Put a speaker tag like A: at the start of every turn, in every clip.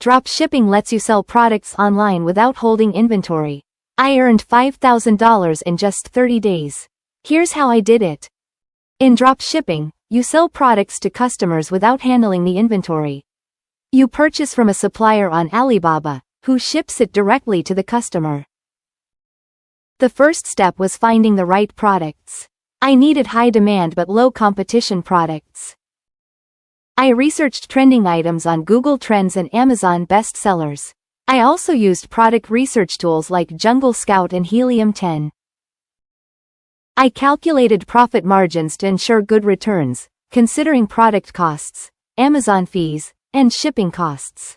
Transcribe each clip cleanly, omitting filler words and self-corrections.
A: Dropshipping lets you sell products online without holding inventory. I earned $5,000 in just 30 days. Here's how I did it. In dropshipping, you sell products to customers without handling the inventory. You purchase from a supplier on Alibaba, who ships it directly to the customer. The first step was finding the right products. I needed high demand but low competition products. I researched trending items on Google Trends and Amazon bestsellers. I also used product research tools like Jungle Scout and Helium 10. I calculated profit margins to ensure good returns, considering product costs, Amazon fees, and shipping costs.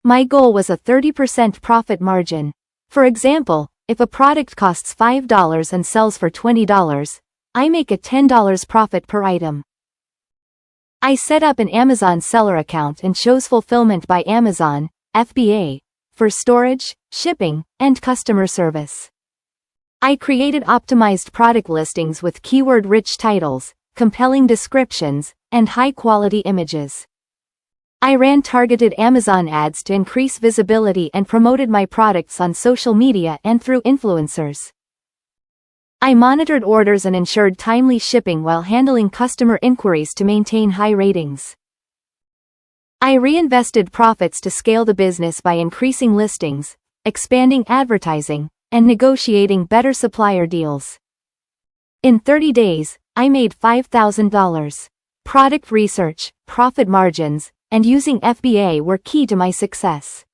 A: My goal was a 30% profit margin. For example, if a product costs $5 and sells for $20, I make a $10 profit per item. I set up an Amazon seller account and chose Fulfillment by Amazon, FBA, for storage, shipping, and customer service. I created optimized product listings with keyword-rich titles, compelling descriptions, and high-quality images. I ran targeted Amazon ads to increase visibility and promoted my products on social media and through influencers. I monitored orders and ensured timely shipping while handling customer inquiries to maintain high ratings. I reinvested profits to scale the business by increasing listings, expanding advertising, and negotiating better supplier deals. In 30 days, I made $5,000. Product research, profit margins, and using FBA were key to my success.